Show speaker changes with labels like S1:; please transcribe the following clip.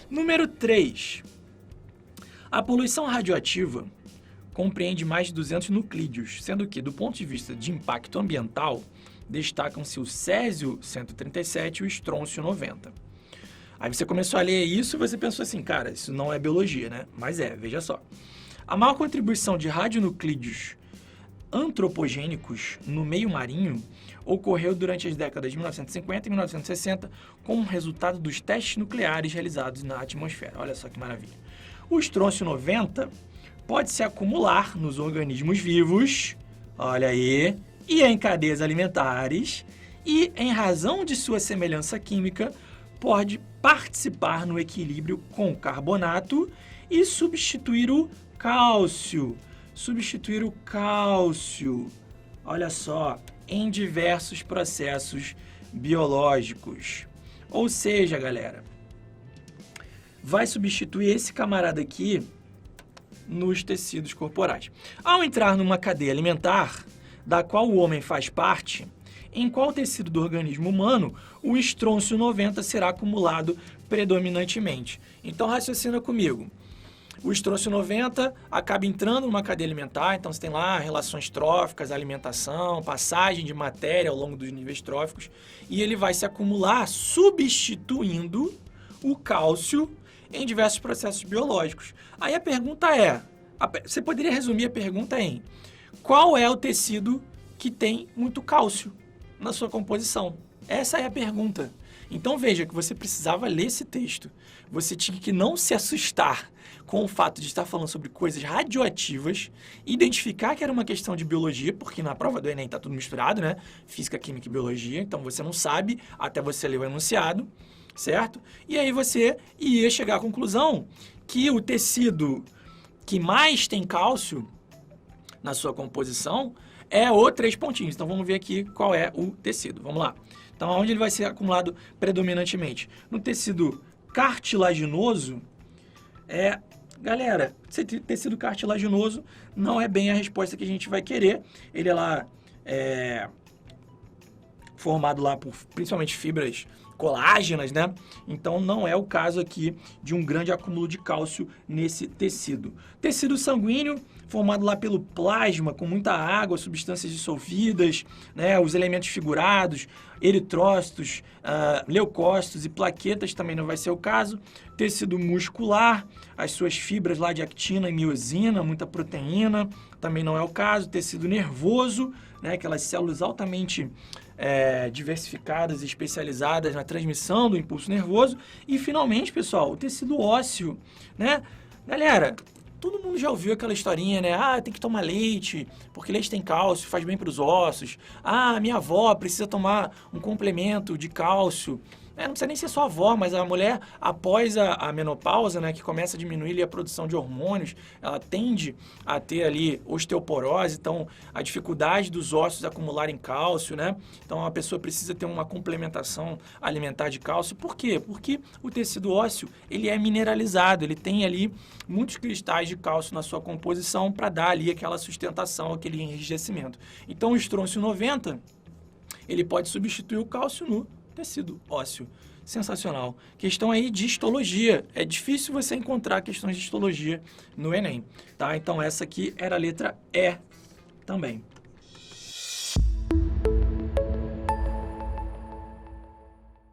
S1: Número 3. A poluição radioativa compreende mais de 200 nuclídeos, sendo que, do ponto de vista de impacto ambiental, destacam-se o césio-137 e o estrôncio-90. Aí você começou a ler isso e você pensou assim, cara, isso não é biologia, né? Mas veja só. A maior contribuição de radionuclídeos antropogênicos no meio marinho ocorreu durante as décadas de 1950 e 1960 como resultado dos testes nucleares realizados na atmosfera. Olha só que maravilha. O estrôncio-90 pode se acumular nos organismos vivos, olha aí, e em cadeias alimentares, e, em razão de sua semelhança química, pode participar no equilíbrio com carbonato e substituir o cálcio. Olha só, em diversos processos biológicos. Ou seja, galera, vai substituir esse camarada aqui nos tecidos corporais. Ao entrar numa cadeia alimentar, da qual o homem faz parte, em qual tecido do organismo humano o estrôncio-90 será acumulado predominantemente. Então, raciocina comigo. O estrôncio-90 acaba entrando numa cadeia alimentar, então você tem lá relações tróficas, alimentação, passagem de matéria ao longo dos níveis tróficos, e ele vai se acumular substituindo o cálcio em diversos processos biológicos. Aí a pergunta você poderia resumir a pergunta em qual é o tecido que tem muito cálcio na sua composição? Essa é a pergunta. Então veja que você precisava ler esse texto. Você tinha que não se assustar com o fato de estar falando sobre coisas radioativas, identificar que era uma questão de biologia, porque na prova do Enem está tudo misturado, né? Física, química e biologia, então você não sabe até você ler o enunciado, certo? E aí você ia chegar à conclusão que o tecido que mais tem cálcio na sua composição é o 3 pontinhos. Então vamos ver aqui qual é o tecido. Vamos lá. Então, onde ele vai ser acumulado predominantemente? No tecido cartilaginoso, galera, esse tecido cartilaginoso não é bem a resposta que a gente vai querer. Ele é lá formado lá por principalmente fibras colágenas, né? Então, não é o caso aqui de um grande acúmulo de cálcio nesse tecido. Tecido sanguíneo, formado lá pelo plasma, com muita água, substâncias dissolvidas, né? Os elementos figurados, eritrócitos, leucócitos e plaquetas também não vai ser o caso. Tecido muscular, as suas fibras lá de actina e miosina, muita proteína, também não é o caso. Tecido nervoso, né? Aquelas células altamente diversificadas e especializadas na transmissão do impulso nervoso. E, finalmente, pessoal, o tecido ósseo, né? Galera, todo mundo já ouviu aquela historinha, né? Ah, tem que tomar leite, porque leite tem cálcio, faz bem para os ossos. Ah, minha avó precisa tomar um complemento de cálcio. Não precisa nem ser só a avó, mas a mulher, após a menopausa, né, que começa a diminuir ali a produção de hormônios, ela tende a ter ali osteoporose, então a dificuldade dos ossos acumularem cálcio, né? Então a pessoa precisa ter uma complementação alimentar de cálcio. Por quê? Porque o tecido ósseo, ele é mineralizado, ele tem ali muitos cristais de cálcio na sua composição para dar ali aquela sustentação, aquele enrijecimento. Então o estrôncio-90, ele pode substituir o cálcio no tecido ósseo. Sensacional. Questão aí de histologia. É difícil você encontrar questões de histologia no Enem, tá? Então essa aqui era a letra E também.